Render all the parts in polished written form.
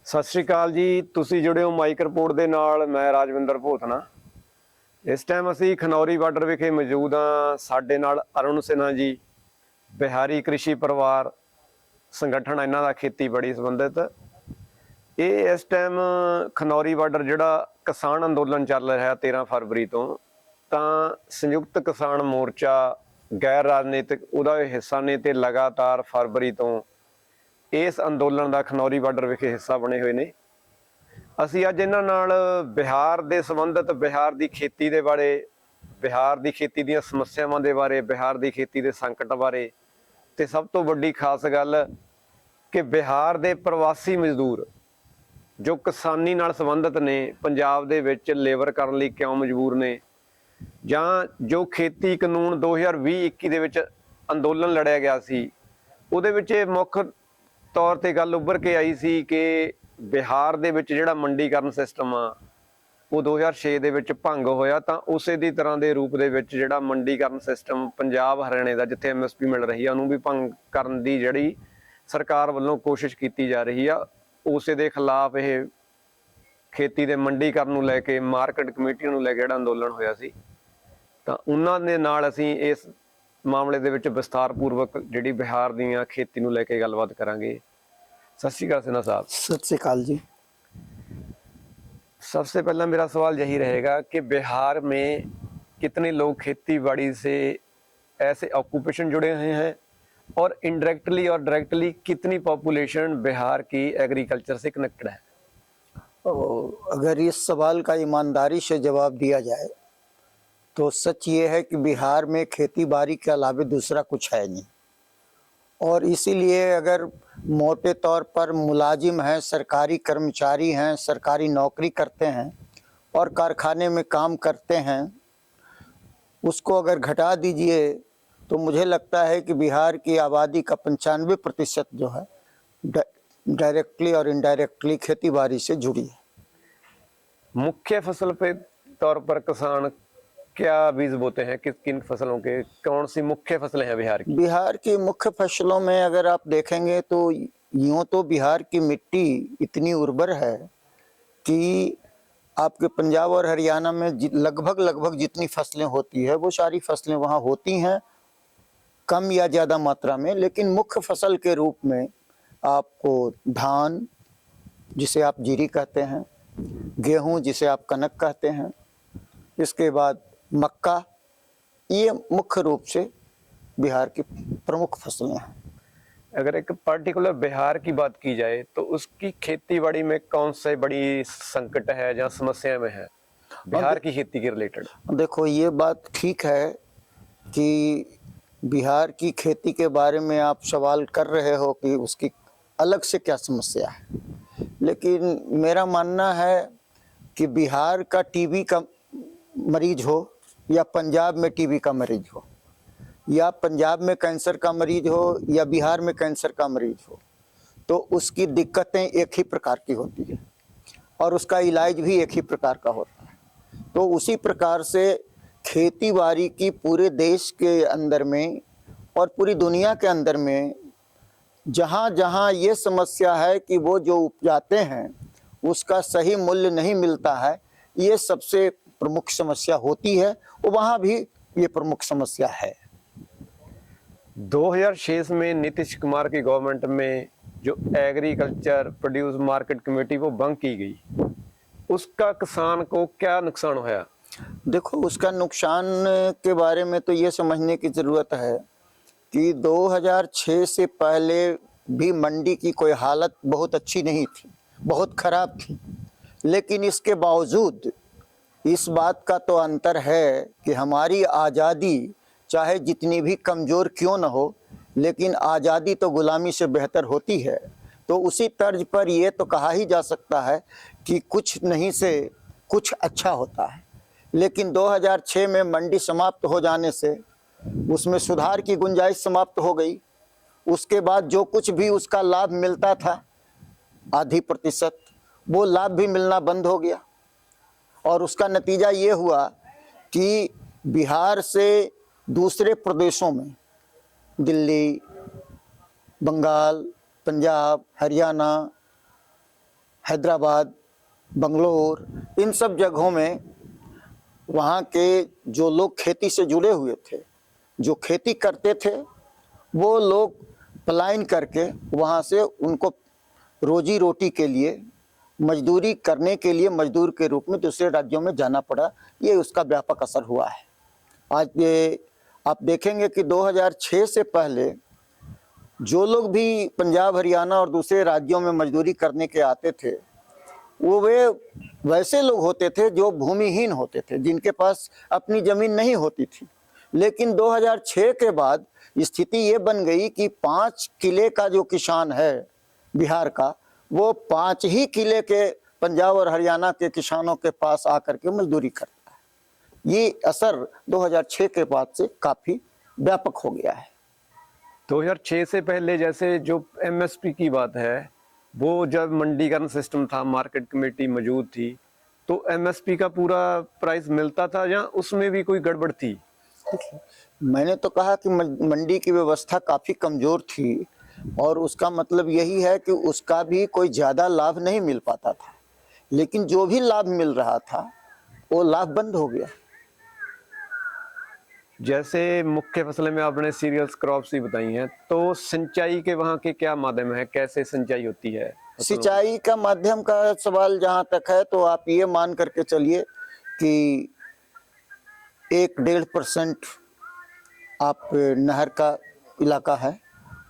सत श्री अकाल जी। तुसी जुड़े हो माइक रिपोर्ट ਦੇ ਨਾਲ। मैं राजविंदर ਭੋਤਨਾ। इस टाइम ਅਸੀਂ ਖਨੌਰੀ ਬਾਰਡਰ ਵਿਖੇ ਮੌਜੂਦ ਹਾਂ। ਸਾਡੇ ਨਾਲ ਅਰੁਣ ਸਿਨਹਾ ਜੀ, ਬਿਹਾਰੀ कृषि परिवार संगठन ਇਹਨਾਂ ਦਾ ਖੇਤੀਬਾੜੀ ਸੰਬੰਧਿਤ। ਇਹ ਇਸ ਟਾਈਮ ਖਨੌਰੀ ਬਾਰਡਰ ਜਿਹੜਾ ਕਿਸਾਨ ਅੰਦੋਲਨ ਚੱਲ ਰਿਹਾ 13 ਫਰਵਰੀ ਤੋਂ, ਤਾਂ ਸੰਯੁਕਤ ਕਿਸਾਨ ਮੋਰਚਾ ਗੈਰ ਰਾਜਨੀਤਿਕ ਉਹਦਾ ਹਿੱਸਾ ਨੇ ਤੇ ਲਗਾਤਾਰ ਫਰਵਰੀ ਤੋਂ ਇਸ ਅੰਦੋਲਨ ਦਾ ਖਨੌਰੀ ਬਾਰਡਰ ਵਿਖੇ ਹਿੱਸਾ ਬਣੇ ਹੋਏ ਨੇ। ਅਸੀਂ ਅੱਜ ਇਹਨਾਂ ਨਾਲ ਬਿਹਾਰ ਦੇ ਸੰਬੰਧਿਤ ਬਿਹਾਰ ਦੀ ਖੇਤੀ ਦੇ ਬਾਰੇ, ਬਿਹਾਰ ਦੀ ਖੇਤੀ ਦੀਆਂ ਸਮੱਸਿਆਵਾਂ ਦੇ ਬਾਰੇ, ਬਿਹਾਰ ਦੀ ਖੇਤੀ ਦੇ ਸੰਕਟ ਬਾਰੇ, ਤੇ ਸਭ ਤੋਂ ਵੱਡੀ ਖਾਸ ਗੱਲ ਕਿ ਬਿਹਾਰ ਦੇ ਪ੍ਰਵਾਸੀ ਮਜ਼ਦੂਰ ਜੋ ਕਿਸਾਨੀ ਨਾਲ ਸੰਬੰਧਿਤ ਨੇ ਪੰਜਾਬ ਦੇ ਵਿੱਚ ਲੇਬਰ ਕਰਨ ਲਈ ਕਿਉਂ ਮਜਬੂਰ ਨੇ, ਜਾਂ ਜੋ ਖੇਤੀ ਕਾਨੂੰਨ 2020-21 ਦੇ ਵਿੱਚ ਅੰਦੋਲਨ ਲੜਿਆ ਗਿਆ ਸੀ ਉਹਦੇ ਵਿੱਚ ਇਹ ਮੁੱਖ ਤੌਰ ਤੇ ਗੱਲ ਉੱਭਰ ਕੇ ਆਈ ਸੀ ਕਿ ਬਿਹਾਰ ਦੇ ਵਿੱਚ ਜਿਹੜਾ ਮੰਡੀਕਰਨ ਸਿਸਟਮ ਆ ਉਹ 2006 ਦੇ ਵਿੱਚ ਭੰਗ ਹੋਇਆ, ਤਾਂ ਉਸੇ ਦੀ ਤਰ੍ਹਾਂ ਦੇ ਰੂਪ ਦੇ ਵਿੱਚ ਜਿਹੜਾ ਮੰਡੀਕਰਨ ਸਿਸਟਮ ਪੰਜਾਬ ਹਰਿਆਣੇ ਦਾ ਜਿੱਥੇ MSP ਮਿਲ ਰਹੀ ਆ ਉਹਨੂੰ ਵੀ ਭੰਗ ਕਰਨ ਦੀ ਜਿਹੜੀ ਸਰਕਾਰ ਵੱਲੋਂ ਕੋਸ਼ਿਸ਼ ਕੀਤੀ ਜਾ ਰਹੀ ਆ, ਉਸੇ ਦੇ ਖਿਲਾਫ ਇਹ ਖੇਤੀ ਦੇ ਮੰਡੀਕਰਨ ਨੂੰ ਲੈ ਕੇ ਮਾਰਕੀਟ ਕਮੇਟੀ ਨੂੰ ਲੈ ਕੇ ਜਿਹੜਾ ਅੰਦੋਲਨ ਹੋਇਆ ਸੀ। ਤਾਂ ਉਹਨਾਂ ਦੇ ਨਾਲ ਅਸੀਂ ਇਸ ਮਾਮਲੇ ਦੇ ਵਿੱਚ ਵਿਸਥਾਰਪੂਰਵਕ ਜਿਹੜੀ ਬਿਹਾਰ ਦੀਆਂ ਖੇਤੀ ਨੂੰ ਲੈ ਕੇ ਗੱਲਬਾਤ ਕਰਾਂਗੇ। सत श्री अकाल सिन्हा साहब। सत श्री अकाल जी। सबसे पहला मेरा सवाल यही रहेगा कि बिहार में कितने लोग खेती बाड़ी से ऐसे ऑक्यूपेशन जुड़े हुए हैं और इनडायरेक्टली और डायरेक्टली कितनी पॉपुलेशन बिहार की एग्रीकल्चर से कनेक्टेड है? अगर इस सवाल का ईमानदारी से जवाब दिया जाए तो सच ये है कि बिहार में खेती बाड़ी के अलावा दूसरा कुछ है नहीं, और इसीलिए अगर मोटे तौर पर मुलाजिम हैं, सरकारी कर्मचारी हैं, सरकारी नौकरी करते हैं और कारखाने में काम करते हैं, उसको अगर घटा दीजिए तो मुझे लगता है कि बिहार की आबादी का 95% जो है डायरेक्टली और इनडायरेक्टली खेती बाड़ी से जुड़ी है। मुख्य फसल पे तौर पर किसान क्या बीज बोते हैं? किस किन फसलों के, कौन सी मुख्य फसलें हैं बिहार की? बिहार की मुख्य फसलों में अगर आप देखेंगे तो यूँ तो बिहार की मिट्टी इतनी उर्वर है कि आपके पंजाब और हरियाणा में लगभग जितनी फसलें होती है वो सारी फसलें वहाँ होती हैं, कम या ज़्यादा मात्रा में। लेकिन मुख्य फसल के रूप में आपको धान जिसे आप जीरी कहते हैं, गेहूँ जिसे आप कनक कहते हैं, इसके बाद मक्का, ये मुख्य रूप से बिहार की प्रमुख फसलें हैं। अगर एक पर्टिकुलर बिहार की बात की जाए तो उसकी खेती बाड़ी में कौन से बड़ी संकट है या समस्या में है बिहार की खेती के रिलेटेड? देखो, ये बात ठीक है कि बिहार की खेती के बारे में आप सवाल कर रहे हो कि उसकी अलग से क्या समस्या है, लेकिन मेरा मानना है कि बिहार का टीबी का मरीज हो या पंजाब में टीबी का मरीज हो, या पंजाब में कैंसर का मरीज हो या बिहार में कैंसर का मरीज हो, तो उसकी दिक्कतें एक ही प्रकार की होती है और उसका इलाज भी एक ही प्रकार का होता है। तो उसी प्रकार से खेती बाड़ी की पूरे देश के अंदर में और पूरी दुनिया के अंदर में जहाँ जहाँ ये समस्या है कि वो जो उपजाते हैं उसका सही मूल्य नहीं मिलता है, ये सबसे प्रमुख समस्या होती है, और वहाँ भी ये प्रमुख समस्या है। 2006 में नीतीश कुमार की गवर्नमेंट में जो एग्रीकल्चर प्रोड्यूस मार्केट कमेटी वो भंग की गई, उसका किसान को क्या नुकसान होया? देखो, उसका नुकसान के बारे में तो ये समझने की ज़रूरत है कि 2006 से पहले भी मंडी की कोई हालत बहुत अच्छी नहीं थी, बहुत ख़राब थी। लेकिन इसके बावजूद इस बात का तो अंतर है कि हमारी आज़ादी चाहे जितनी भी कमज़ोर क्यों न हो, लेकिन आज़ादी तो ग़ुलामी से बेहतर होती है। तो उसी तर्ज पर ये तो कहा ही जा सकता है कि कुछ नहीं से कुछ अच्छा होता है। लेकिन 2006 में मंडी समाप्त हो जाने से उसमें सुधार की गुंजाइश समाप्त हो गई। उसके बाद जो कुछ भी उसका लाभ मिलता था, आधी प्रतिशत, वो लाभ भी मिलना बंद हो गया, और उसका नतीजा ये हुआ कि बिहार से दूसरे प्रदेशों में, दिल्ली, बंगाल, पंजाब, हरियाणा, हैदराबाद, बंगलोर, इन सब जगहों में वहाँ के जो लोग खेती से जुड़े हुए थे, जो खेती करते थे, वो लोग पलायन करके वहाँ से उनको रोजी रोटी के लिए, मजदूरी करने के लिए मजदूर के रूप में दूसरे राज्यों में जाना पड़ा। ये उसका व्यापक असर हुआ है। आज ये आप देखेंगे कि 2006 से पहले जो लोग भी पंजाब, हरियाणा और दूसरे राज्यों में मजदूरी करने के आते थे, वे वैसे लोग होते थे जो भूमिहीन होते थे, जिनके पास अपनी जमीन नहीं होती थी। लेकिन 2006 के बाद स्थिति ये बन गई कि 5 किले का जो किसान है बिहार का, वो 5 ही किले के पंजाब और हरियाणा के किसानों के पास आकर के मजदूरी करता है। ये असर 2006 के बाद से काफ़ी व्यापक हो गया है। 2006 से पहले जैसे जो एमएसपी की बात है, वो जब मंडीकरण सिस्टम था, मार्केट कमेटी मौजूद थी, तो एमएसपी का पूरा प्राइस मिलता था या उसमें भी कोई गड़बड़ थी? मैंने तो कहा कि मंडी की व्यवस्था काफ़ी कमज़ोर थी, और उसका मतलब यही है कि उसका भी कोई ज़्यादा लाभ नहीं मिल पाता था। लेकिन जो भी लाभ मिल रहा था वो लाभ बंद हो गया। जैसे मुख्य फसलें में आपने सीरियल्स क्रॉप्स ही बताई हैं, तो सिंचाई के वहाँ के क्या माध्यम है, कैसे सिंचाई होती है? सिंचाई का माध्यम का सवाल जहाँ तक है, तो आप ये मान करके चलिए कि 1-1.5% आप नहर का इलाका है।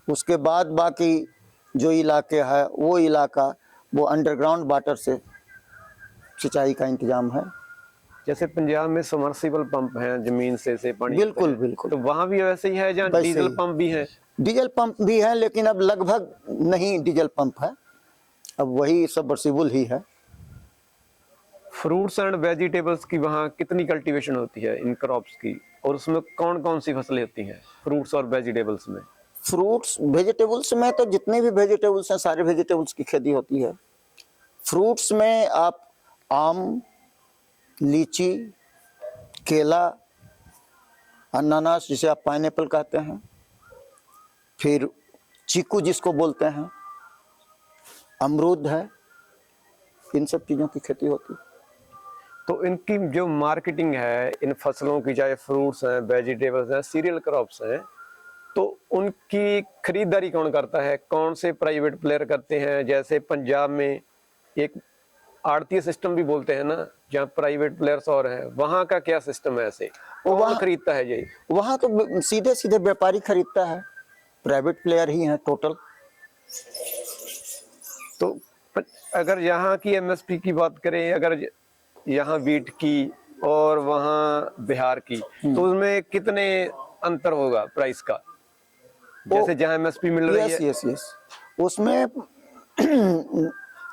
उसके बाद बाकी जो इलाके है वो इलाका वो अंडरग्राउंड वाटर से सिंचाई का इंतजाम है। जैसे पंजाब में सबमर्सिबल पंप हैं, जमीन से पानी। बिल्कुल बिल्कुल। तो वहाँ भी वैसे ही है जहाँ वैसे डीजल ही। पंप भी है? डीजल पंप भी है, लेकिन अब लगभग नहीं डीजल पंप है, अब वही सबमर्सिबल ही है। फ्रूट्स एंड वेजिटेबल्स की वहाँ कितनी कल्टीवेशन होती है इन क्रॉप्स की, और उसमें कौन कौन सी फसलें होती हैं फ्रूट्स और वेजिटेबल्स में? फ्रूट्स वेजिटेबल्स में तो जितने भी वेजिटेबल्स हैं सारे वेजिटेबल्स की खेती होती है। फ्रूट्स में आप आम, लीची, केला, अनानास जिसे आप पाइनएप्पल कहते हैं, फिर चीकू जिसको बोलते हैं, अमरूद है, इन सब चीज़ों की खेती होती है। तो इनकी जो मार्केटिंग है इन फसलों की, चाहे फ्रूट्स हैं, वेजिटेबल्स हैं, सीरियल क्रॉप्स हैं, तो उनकी खरीदारी कौन करता है? कौन से प्राइवेट प्लेयर करते हैं? जैसे पंजाब में एक आड़ती सिस्टम भी बोलते हैं ना, जहाँ प्राइवेट प्लेयर्स और हैं, वहाँ का क्या सिस्टम है? ऐसे कौन खरीदता है ये? वहाँ तो सीधे सीधे व्यापारी खरीदता है, प्राइवेट प्लेयर ही हैं टोटल। तो अगर यहाँ की एमएसपी की बात करें, अगर यहाँ वीट की और वहाँ बिहार की, तो उसमें कितने अंतर होगा प्राइस का? जैसे जहाँ एमएसपी मिल रही है। यस उसमें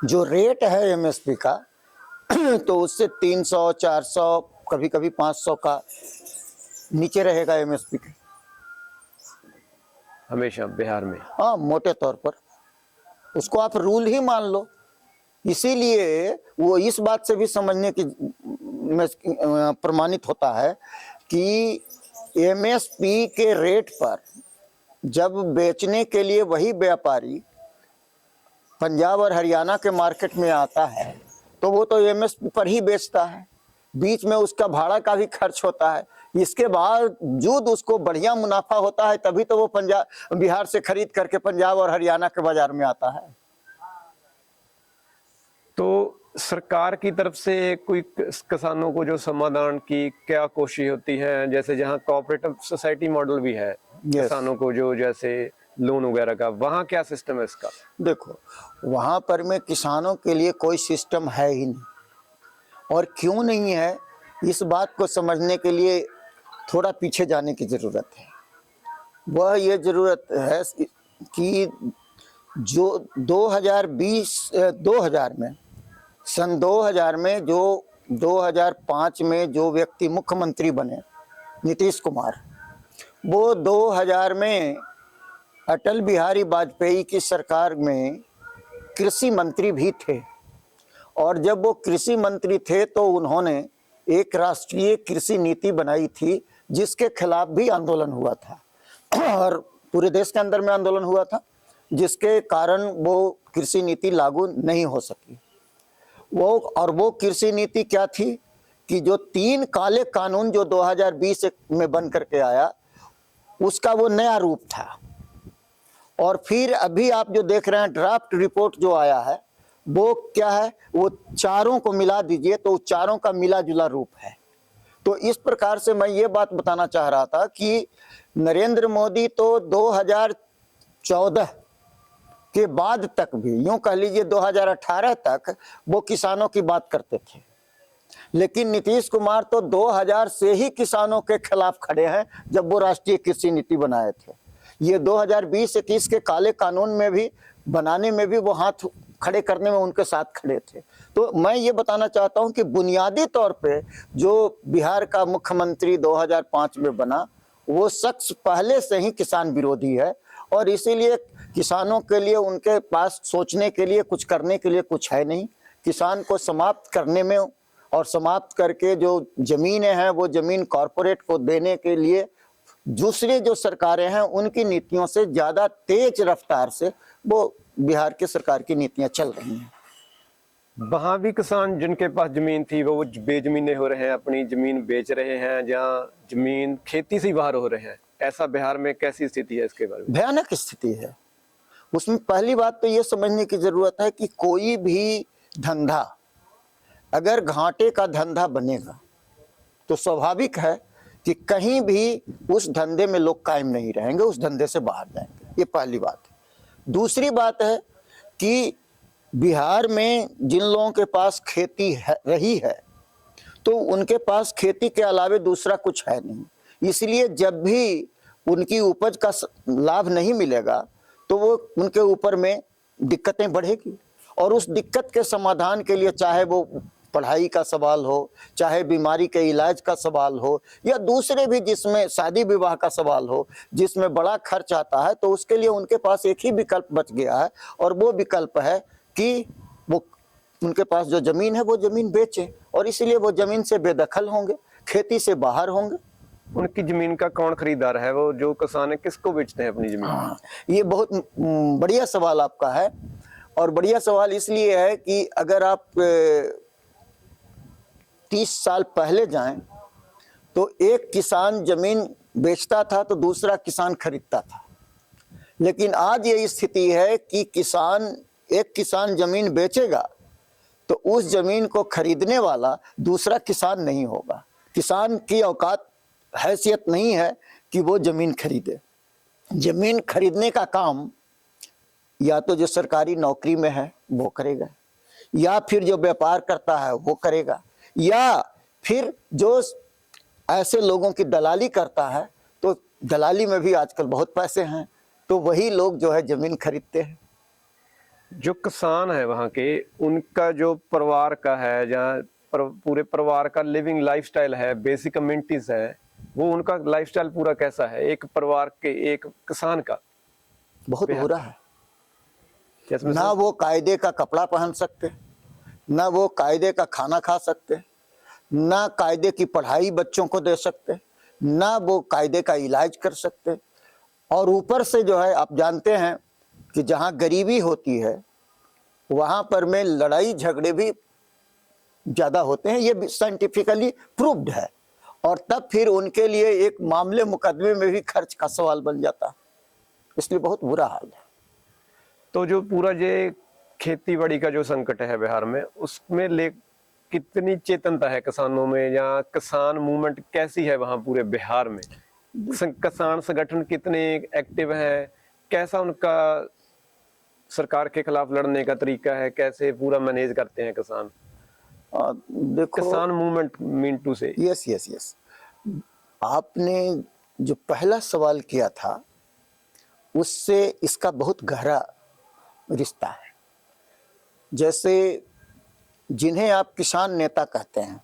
जो रेट है एमएसपी का तो उससे 300, 400, कभी कभी 500 का नीचे रहेगा एमएसपी के हमेशा बिहार में। हाँ, मोटे तौर पर उसको आप रूल ही मान लो। इसीलिए वो इस बात से भी समझने की प्रमाणित होता है कि एमएसपी के रेट पर जब बेचने के लिए वही व्यापारी पंजाब और हरियाणा के मार्केट में आता है, तो वो तो एमएसपी पर ही बेचता है, बीच में उसका भाड़ा का भी खर्च होता है। इसके बावजूद उसको बढ़िया मुनाफा होता है, तभी तो वो पंजाब बिहार से खरीद करके पंजाब और हरियाणा के बाजार में आता है। तो सरकार की तरफ से कोई किसानों को जो समाधान की क्या कोशिश होती है? जैसे जहाँ कोऑपरेटिव सोसाइटी मॉडल भी है, किसानों को जो जैसे लोन वगैरह का, वहाँ क्या सिस्टम है इसका? देखो, वहाँ पर में किसानों के लिए कोई सिस्टम है ही नहीं, और क्यों नहीं है इस बात को समझने के लिए थोड़ा पीछे जाने की ज़रूरत है। वह ये ज़रूरत है कि जो 2000 में सन 2000 में जो 2005 में जो व्यक्ति मुख्यमंत्री बने, नीतीश कुमार, वो 2000 में अटल बिहारी वाजपेयी की सरकार में कृषि मंत्री भी थे। और जब वो कृषि मंत्री थे तो उन्होंने एक राष्ट्रीय कृषि नीति बनाई थी, जिसके खिलाफ भी आंदोलन हुआ था और पूरे देश के अंदर में आंदोलन हुआ था, जिसके कारण वो कृषि नीति लागू नहीं हो सकी। वो कृषि नीति क्या थी कि जो 3 काले कानून जो 2020 में बन करके आया, उसका वो नया रूप था। और फिर अभी आप जो देख रहे हैं ड्राफ्ट रिपोर्ट जो आया है, वो क्या है, वो चारों को मिला दीजिए तो चारों का मिला जुला रूप है। तो इस प्रकार से मैं ये बात बताना चाह रहा था कि नरेंद्र मोदी तो 2014 के बाद तक भी, यूं कह लीजिए 2018 तक वो किसानों की बात करते थे, लेकिन नीतीश कुमार तो 2000 से ही किसानों के खिलाफ खड़े हैं जब वो राष्ट्रीय कृषि नीति बनाए थे। ये 2020-21 के काले कानून में भी बनाने में भी वो हाथ खड़े करने में उनके साथ खड़े थे। तो मैं ये बताना चाहता हूं कि बुनियादी तौर पे जो बिहार का मुख्यमंत्री 2005 में बना, वो शख्स पहले से ही किसान विरोधी है और इसीलिए किसानों के लिए उनके पास सोचने के लिए, कुछ करने के लिए कुछ है नहीं। किसान को समाप्त करने में और समाप्त करके जो जमीनें हैं वो जमीन कॉरपोरेट को देने के लिए दूसरी जो सरकारें हैं उनकी नीतियों से ज़्यादा तेज रफ्तार से वो बिहार की सरकार की नीतियां चल रही हैं। वहां भी किसान जिनके पास जमीन थी वो बेजमीने हो रहे हैं, अपनी जमीन बेच रहे हैं, जहाँ जमीन खेती से बाहर हो रहे हैं। ऐसा बिहार में कैसी स्थिति है, इसके बारे में? भयानक स्थिति है। उसमें पहली बात तो ये समझने की जरूरत है कि कोई भी धंधा अगर घाटे का धंधा बनेगा तो स्वाभाविक है कि कहीं भी उस धंधे में लोग कायम नहीं रहेंगे, उस धंधे से बाहर जाएंगे। ये पहली बात है। दूसरी बात है कि बिहार में जिन लोगों के पास खेती रही है तो उनके पास खेती के अलावे दूसरा कुछ है नहीं, इसलिए जब भी उनकी उपज का लाभ नहीं मिलेगा तो वो उनके ऊपर में दिक्कतें बढ़ेगी। और उस दिक्कत के समाधान के लिए, चाहे वो पढ़ाई का सवाल हो, चाहे बीमारी के इलाज का सवाल हो, या दूसरे भी जिसमें शादी विवाह का सवाल हो, जिसमें बड़ा खर्च आता है, तो उसके लिए उनके पास एक ही विकल्प बच गया है और वो विकल्प है कि वो उनके पास जो जमीन है वो जमीन बेचें और इसीलिए वो जमीन से बेदखल होंगे, खेती से बाहर होंगे। उनकी जमीन का कौन खरीदार है? वो जो किसान है किसको बेचते हैं अपनी जमीन? हाँ, ये बहुत बढ़िया सवाल आपका है। और बढ़िया सवाल इसलिए है कि अगर आप 30 साल पहले जाएं तो एक किसान जमीन बेचता था तो दूसरा किसान खरीदता था, लेकिन आज ये स्थिति है कि एक किसान जमीन बेचेगा तो उस जमीन को खरीदने वाला दूसरा किसान नहीं होगा। किसान की औकात, हैसियत नहीं है कि वो जमीन खरीदे। जमीन खरीदने का काम या तो जो सरकारी नौकरी में है वो करेगा, या फिर जो व्यापार करता है वो करेगा, या फिर जो ऐसे लोगों की दलाली करता है, तो दलाली में भी आजकल बहुत पैसे हैं, तो वही लोग जो है जमीन खरीदते हैं। जो किसान है वहाँ के, उनका जो परिवार का है, जहाँ पूरे परिवार का लिविंग लाइफस्टाइल है, बेसिक कम्युनिटीज है, वो उनका लाइफस्टाइल पूरा कैसा है एक परिवार के, एक किसान का? बहुत बुरा है। जिसमें ना वो कायदे का कपड़ा पहन सकते, ना वो कायदे का खाना खा सकते, ना कायदे की पढ़ाई बच्चों को दे सकते, ना वो कायदे का इलाज कर सकते। और ऊपर से जो है, आप जानते हैं कि जहाँ गरीबी होती है वहाँ पर में लड़ाई झगड़े भी ज़्यादा होते हैं, ये साइंटिफिकली प्रूव्ड है। और तब फिर उनके लिए एक मामले मुकदमे में भी खर्च का सवाल बन जाता है, इसलिए बहुत बुरा हाल है। तो जो पूरा ये खेती बाड़ी का जो संकट है बिहार में, उसमें कितनी चेतनता है किसानों में, या किसान मूवमेंट कैसी है वहाँ पूरे बिहार में? किसान संगठन कितने एक्टिव है? कैसा उनका सरकार के खिलाफ लड़ने का तरीका है? कैसे पूरा मैनेज करते हैं किसान? देखो, किसान मूवमेंट मीन टू से। यस, आपने जो पहला सवाल किया था उससे इसका बहुत गहरा रिश्ता है। जैसे जिन्हें आप किसान नेता कहते हैं,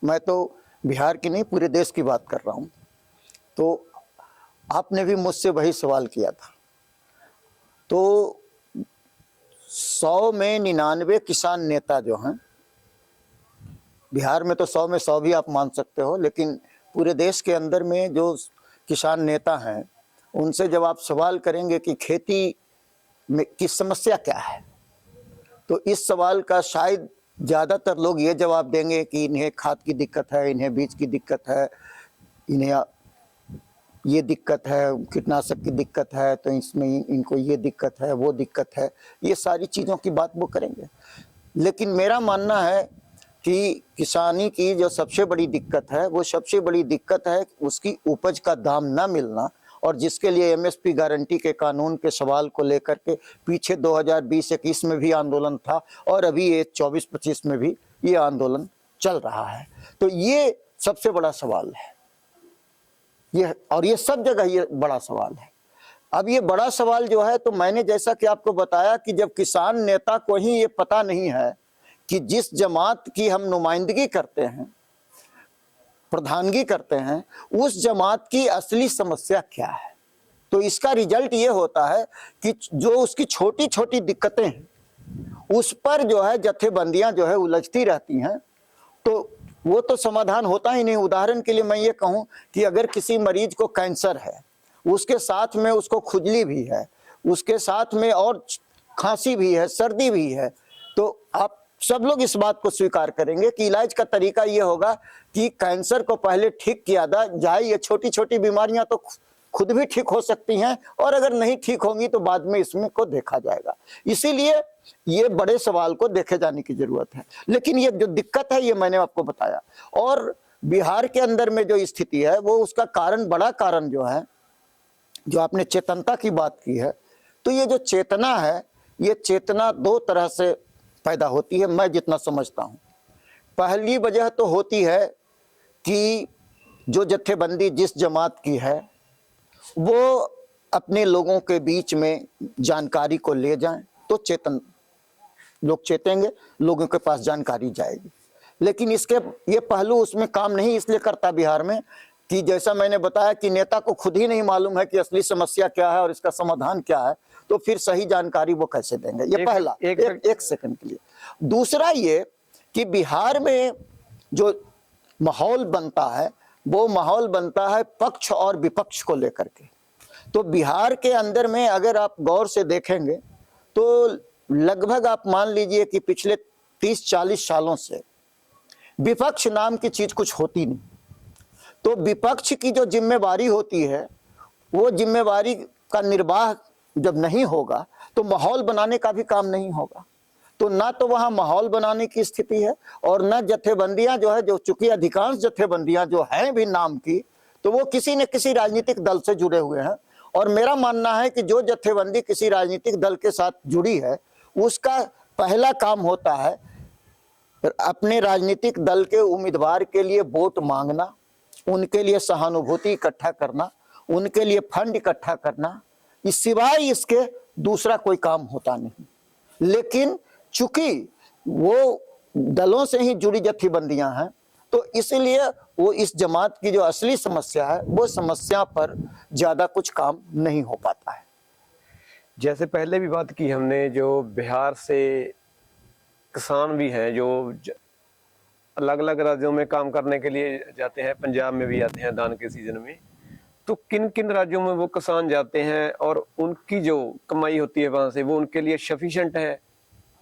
मैं तो बिहार की नहीं पूरे देश की बात कर रहा हूँ, तो आपने भी मुझसे वही सवाल किया था। तो 100 में 99 किसान नेता जो हैं बिहार में, तो 100 में 100 भी आप मान सकते हो, लेकिन पूरे देश के अंदर में जो किसान नेता हैं उनसे जब आप सवाल करेंगे कि खेती में की समस्या क्या है, तो इस सवाल का शायद ज़्यादातर लोग ये जवाब देंगे कि इन्हें खाद की दिक्कत है, इन्हें बीज की दिक्कत है, इन्हें ये दिक्कत है, कीटनाशक की दिक्कत है, तो इसमें इनको ये दिक्कत है, वो दिक्कत है, ये सारी चीज़ों की बात वो करेंगे। लेकिन मेरा मानना है कि किसानी की जो सबसे बड़ी दिक्कत है, वो सबसे बड़ी दिक्कत है उसकी उपज का दाम ना मिलना, और जिसके लिए एमएसपी गारंटी के कानून के सवाल को लेकर के पीछे 2020-21 में भी आंदोलन था, और अभी ये 24-25 में भी ये आंदोलन चल रहा है। तो ये सबसे बड़ा सवाल है, ये सब जगह ये बड़ा सवाल है। अब ये बड़ा सवाल जो है, तो मैंने जैसा कि आपको बताया कि जब किसान नेता को ही ये पता नहीं है कि जिस जमात की हम नुमाइंदगी करते हैं, प्रधानगी करते हैं, उस जमात की असली समस्या क्या है, तो इसका रिजल्ट ये होता है कि जो उसकी छोटी छोटी दिक्कतें हैं उस पर जो है जत्थेबंदियां जो है उलझती रहती हैं, तो वो तो समाधान होता ही नहीं। उदाहरण के लिए मैं ये कहूँ कि अगर किसी मरीज को कैंसर है, उसके साथ में उसको खुजली भी है, उसके साथ में और खांसी भी है, सर्दी भी है, तो आप सब लोग इस बात को स्वीकार करेंगे कि इलाज का तरीका ये होगा कि कैंसर को पहले ठीक किया जाए। ये छोटी छोटी बीमारियां तो खुद भी ठीक हो सकती हैं, और अगर नहीं ठीक होंगी तो बाद में इसमें को देखा जाएगा। इसीलिए ये बड़े सवाल को देखे जाने की जरूरत है। लेकिन ये जो दिक्कत है ये मैंने आपको बताया, और बिहार के अंदर में जो स्थिति है वो उसका कारण, बड़ा कारण जो है, जो आपने चेतनता की बात की है, तो ये जो चेतना है, ये चेतना दो तरह से पैदा होती है, मैं जितना समझता हूँ। पहली वजह तो होती है कि जो जत्थेबंदी जिस जमात की है वो अपने लोगों के बीच में जानकारी को ले जाएं, तो लोग चेतेंगे, लोगों के पास जानकारी जाएगी। लेकिन इसके ये पहलू उसमें काम नहीं इसलिए करता बिहार में कि जैसा मैंने बताया कि नेता को खुद ही नहीं मालूम है कि असली समस्या क्या है और इसका समाधान क्या है, तो फिर सही जानकारी वो कैसे देंगे। ये पहला एक सेकंड के लिए। दूसरा ये कि बिहार में जो माहौल बनता है वो माहौल बनता है पक्ष और विपक्ष को लेकर के। तो बिहार के अंदर में अगर आप गौर से देखेंगे तो लगभग आप मान लीजिए कि पिछले 30-40 सालों से विपक्ष नाम की चीज कुछ होती नहीं। तो विपक्ष की जो जिम्मेवारी होती है, वो जिम्मेवारी का निर्वाह जब नहीं होगा तो माहौल बनाने का भी काम नहीं होगा। तो ना तो वहां माहौल बनाने की स्थिति है, और ना जत्थेबंदियां जो है, जो चूंकि अधिकांश जत्थेबंदियां जो हैं भी नाम की, तो वो किसी न किसी राजनीतिक दल से जुड़े हुए हैं। और मेरा मानना है कि जो जत्थेबंदी किसी राजनीतिक दल के साथ जुड़ी है, उसका पहला काम होता है अपने राजनीतिक दल के उम्मीदवार के लिए वोट मांगना, उनके लिए सहानुभूति इकट्ठा करना, उनके लिए फंड इकट्ठा करना, इस सिवाय इसके दूसरा कोई काम होता नहीं। लेकिन चूंकि वो दलों से ही जुड़ी जत्थेबंदियां हैं, तो इसलिए वो इस जमात की जो असली समस्या है वो समस्या पर ज्यादा कुछ काम नहीं हो पाता है। जैसे पहले भी बात की हमने, जो बिहार से किसान भी हैं जो अलग अलग राज्यों में काम करने के लिए जाते हैं, पंजाब में भी आते हैं धान के सीजन में, तो किन किन राज्यों में वो किसान जाते हैं और उनकी जो कमाई होती है वहां से वो उनके लिए सफिशिएंट है?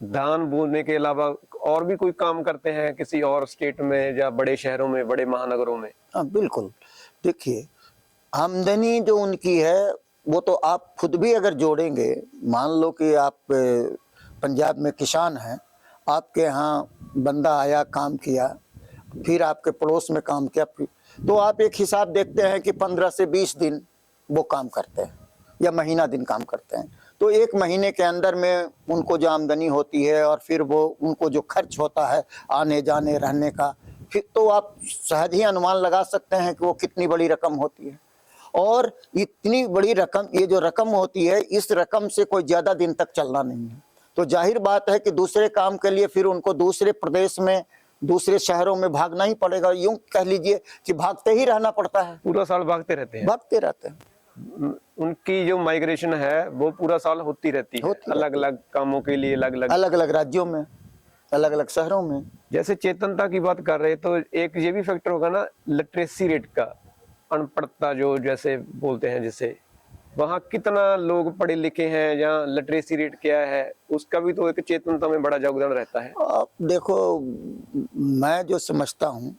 धान बोने के अलावा और भी कोई काम करते हैं किसी और स्टेट में या बड़े शहरों में, बड़े महानगरों में? हाँ बिल्कुल। देखिए, आमदनी जो उनकी है वो तो आप खुद भी अगर जोड़ेंगे, मान लो कि आप पंजाब में किसान हैं, आपके यहाँ बंदा आया, काम किया, फिर आपके पड़ोस में काम किया, तो आप एक हिसाब देखते हैं कि 15 से 20 दिन वो काम करते हैं या महीना दिन काम करते हैं। तो एक महीने के अंदर में उनको जो आमदनी होती है और फिर वो उनको जो खर्च होता है आने जाने रहने का, फिर तो आप सहज ही अनुमान लगा सकते हैं कि वो कितनी बड़ी रकम होती है। और इतनी बड़ी रकम, ये जो रकम होती है, इस रकम से कोई ज़्यादा दिन तक चलना नहीं है। तो जाहिर बात है कि दूसरे काम के लिए फिर उनको दूसरे प्रदेश में, दूसरे शहरों में भागना ही पड़ेगा। यूं कह लीजिए कि भागते ही रहना पड़ता है, पूरा साल भागते रहते हैं। भागते रहते हैं। उनकी जो माइग्रेशन है वो पूरा साल होती रहती है, अलग अलग कामों के लिए, अलग अलग राज्यों में, अलग अलग शहरों में। जैसे चेतनता की बात कर रहे हैं, तो एक ये भी फैक्टर होगा ना लिटरेसी रेट का, अनपढ़ता जो जैसे बोलते हैं, जिसे वहाँ कितना लोग पढ़े लिखे हैं या लिटरेसी रेट क्या है, उसका भी तो एक चेतनता में बड़ा योगदान रहता है। आप देखो, मैं जो समझता हूँ,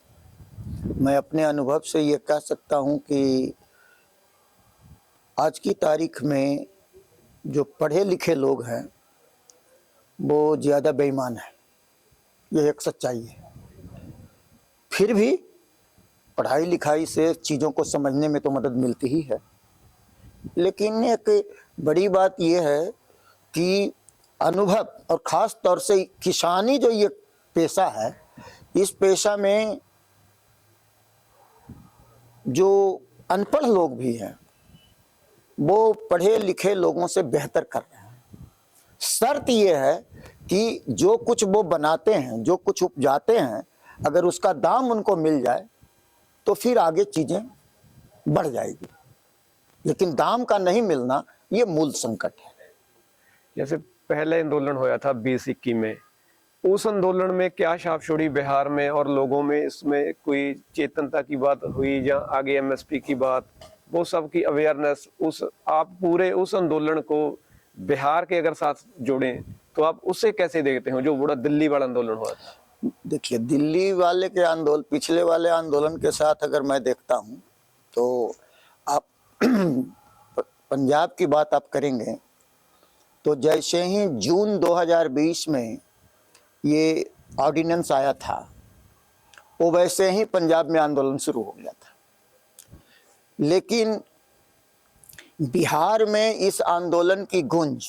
मैं अपने अनुभव से ये कह सकता हूँ कि आज की तारीख में जो पढ़े लिखे लोग हैं वो ज़्यादा बेईमान है, ये एक सच्चाई है। फिर भी पढ़ाई लिखाई से चीज़ों को समझने में तो मदद मिलती ही है, लेकिन एक बड़ी बात यह है कि अनुभव और ख़ास तौर से किसानी जो ये पेशा है, इस पेशा में जो अनपढ़ लोग भी हैं वो पढ़े लिखे लोगों से बेहतर कर रहे हैं। शर्त ये है कि जो कुछ वो बनाते हैं, जो कुछ उपजाते हैं, अगर उसका दाम उनको मिल जाए तो फिर आगे चीज़ें बढ़ जाएगी, लेकिन दाम का नहीं मिलना ये मूल संकट है। जैसे पहले आंदोलन होया था 2021 में, उस आंदोलन में क्या छाप छोड़ी बिहार में और लोगों में? इसमें कोई चेतनता की बात हुई या आगे एमएसपी की बात, वो सब की अवेयरनेस, उस आप पूरे उस आंदोलन को बिहार के अगर साथ जोड़ें तो आप उसे कैसे देखते हो, जो बड़ा दिल्ली वाला आंदोलन हुआ था? देखिए, दिल्ली वाले के आंदोलन, पिछले वाले आंदोलन के साथ अगर मैं देखता हूँ तो आप पंजाब की बात आप करेंगे तो जैसे ही जून 2020 में ये ऑर्डिनेंस आया था, वो वैसे ही पंजाब में आंदोलन शुरू हो गया था। लेकिन बिहार में इस आंदोलन की गूंज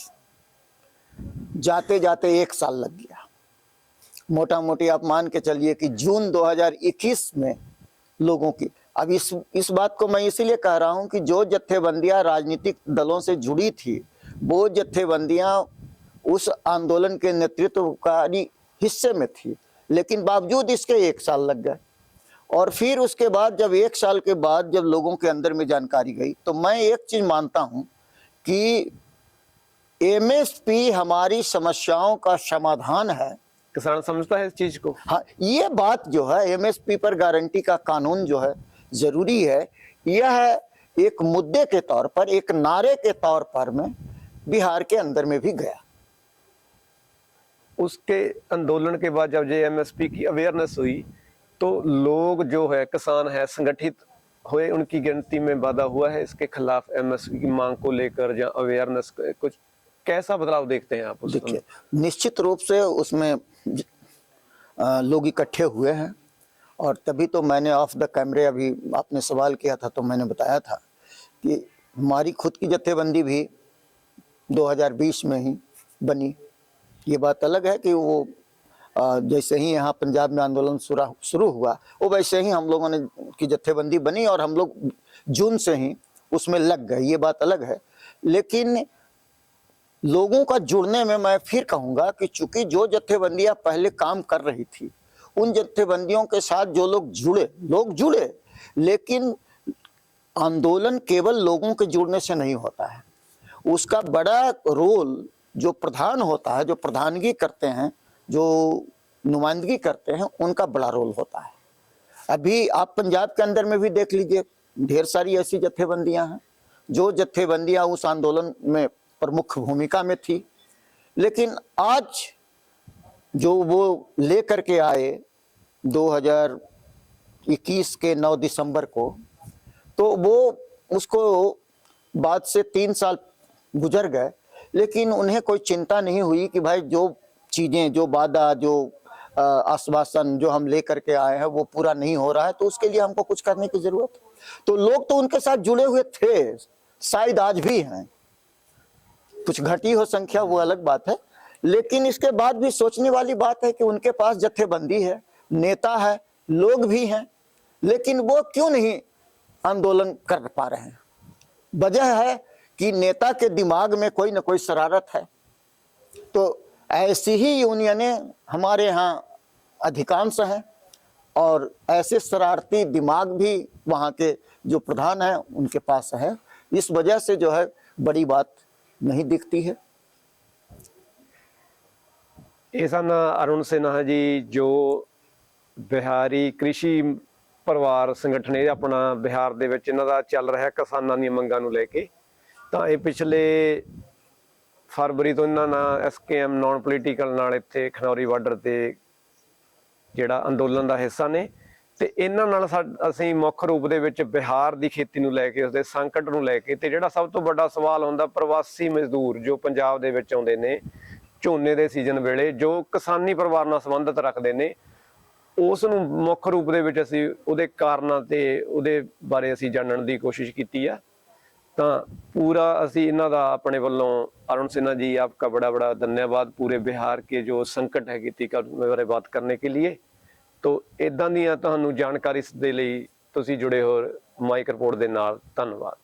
जाते जाते 1 साल लग गया। मोटा मोटी आप मान के चलिए कि जून 2021 में लोगों की, अब इस बात को मैं इसीलिए कह रहा हूं कि जो जत्थेबंदियां राजनीतिक दलों से जुड़ी थी, वो जत्थेबंदियां उस आंदोलन के नेतृत्वकारी हिस्से में थी, लेकिन बावजूद इसके 1 साल लग गए। और फिर उसके बाद जब 1 साल के बाद जब लोगों के अंदर में जानकारी गई, तो मैं एक चीज मानता हूं कि एमएसपी हमारी समस्याओं का समाधान है। किसान समझता है इस चीज को? हाँ, ये बात जो है, एमएसपी पर गारंटी का कानून जो है जरूरी है, यह एक मुद्दे के तौर पर, एक नारे के तौर पर में बिहार के अंदर में भी गया। उसके आंदोलन के बाद जब ये एमएसपी की अवेयरनेस हुई तो लोग जो है, किसान है, संगठित हुए, उनकी गिनती में वाधा हुआ है इसके खिलाफ एमएसपी की मांग को लेकर, या अवेयरनेस कुछ कैसा बदलाव देखते हैं आप? देखिए, निश्चित रूप से उसमें लोग इकट्ठे हुए हैं, और तभी तो मैंने ऑफ द कैमरे, अभी आपने सवाल किया था तो मैंने बताया था कि हमारी खुद की जत्थेबंदी भी 2020 में ही बनी। ये बात अलग है कि वो जैसे ही यहाँ पंजाब में आंदोलन शुरू हुआ, वो वैसे ही हम लोगों ने की जत्थेबंदी बनी और हम लोग जून से ही उसमें लग गए, ये बात अलग है। लेकिन लोगों का जुड़ने में मैं फिर कहूँगा कि चूंकि जो जत्थेबंदियाँ पहले काम कर रही थी, उन जत्थेबंदियों के साथ जो लोग जुड़े, लेकिन आंदोलन केवल लोगों के जुड़ने से नहीं होता है। उसका बड़ा रोल जो प्रधान होता है, जो प्रधानगी करते हैं, जो नुमाइंदगी करते हैं, उनका बड़ा रोल होता है। अभी आप पंजाब के अंदर में भी देख लीजिए, ढेर सारी ऐसी जत्थेबंदियां हैं जो जत्थेबंदियां उस आंदोलन में प्रमुख भूमिका में थी, लेकिन आज जो वो लेकर के आए 2021 के 9 दिसंबर को, तो वो उसको बाद से 3 साल गुजर गए, लेकिन उन्हें कोई चिंता नहीं हुई कि भाई जो चीज़ें, जो वादा, जो आश्वासन जो हम लेकर के आए हैं वो पूरा नहीं हो रहा है, तो उसके लिए हमको कुछ करने की जरूरत है। तो लोग तो उनके साथ जुड़े हुए थे, शायद आज भी हैं, कुछ घटी हो संख्या वो अलग बात है, लेकिन इसके बाद भी सोचने वाली बात है कि उनके पास जत्थेबंदी है, नेता है, लोग भी हैं, लेकिन वो क्यों नहीं आंदोलन कर पा रहे हैं? वजह है कि नेता के दिमाग में कोई ना कोई शरारत है। तो ऐसी ही यूनियनें हमारे यहाँ अधिकांश हैं, और ऐसे शरारती दिमाग भी वहाँ के जो प्रधान हैं उनके पास है। इस वजह से जो है बड़ी बात नहीं दिखती है। ऐसा ना अरुण सिन्हा जी, जो बिहारी कृषि ਪਰਿਵਾਰ ਸੰਗਠਨ ਇਹ ਆਪਣਾ ਬਿਹਾਰ ਦੇ ਵਿੱਚ ਇਹਨਾਂ ਦਾ ਚੱਲ ਰਿਹਾ ਕਿਸਾਨਾਂ ਦੀਆਂ ਮੰਗਾਂ ਨੂੰ ਲੈ ਕੇ, ਤਾਂ ਇਹ ਪਿਛਲੇ ਫਰਵਰੀ ਤੋਂ ਇਹਨਾਂ ਨਾਲ SKM ਨਾਨ ਪੋਲੀਟੀਕਲ ਨਾਲ ਇੱਥੇ ਖਨੌਰੀ ਬਾਰਡਰ ਤੇ ਜਿਹੜਾ ਅੰਦੋਲਨ ਦਾ ਹਿੱਸਾ ਨੇ, ਤੇ ਇਹਨਾਂ ਨਾਲ ਅਸੀਂ ਮੁੱਖ ਰੂਪ ਦੇ ਵਿੱਚ ਬਿਹਾਰ ਦੀ ਖੇਤੀ ਨੂੰ ਲੈ ਕੇ, ਉਸਦੇ ਸੰਕਟ ਨੂੰ ਲੈ ਕੇ, ਤੇ ਜਿਹੜਾ ਸਭ ਤੋਂ ਵੱਡਾ ਸਵਾਲ ਹੁੰਦਾ ਪ੍ਰਵਾਸੀ ਮਜ਼ਦੂਰ ਜੋ ਪੰਜਾਬ ਦੇ ਵਿੱਚ ਆਉਂਦੇ ਨੇ ਝੋਨੇ ਦੇ ਸੀਜ਼ਨ ਵੇਲੇ, ਜੋ ਕਿਸਾਨੀ ਪਰਿਵਾਰ ਨਾਲ ਸੰਬੰਧਿਤ ਰੱਖਦੇ ਨੇ, ਉਸ ਨੂੰ ਮੁੱਖ ਰੂਪ ਦੇ ਵਿੱਚ ਅਸੀਂ ਉਹਦੇ ਕਾਰਨਾਂ ਤੇ ਉਹਦੇ ਬਾਰੇ ਅਸੀਂ ਜਾਣਨ ਦੀ ਕੋਸ਼ਿਸ਼ ਕੀਤੀ ਆ। ਤਾਂ पूरा ਅਸੀਂ ਇਹਨਾਂ ਦਾ ਆਪਣੇ ਵੱਲੋਂ अरुण सिन्हा जी आपका बड़ा बड़ा धन्यवाद पूरे बिहार के जो संकट है खेती का बारे बात करने के लिए। तो इदां ਦੀਆਂ ਤੁਹਾਨੂੰ ਜਾਣਕਾਰੀ ਦੇ ਲਈ ਤੁਸੀਂ ਜੁੜੇ ਹੋ ਮਾਈਕ ਰਿਪੋਰਟ ਦੇ ਨਾਲ। ਧੰਨਵਾਦ।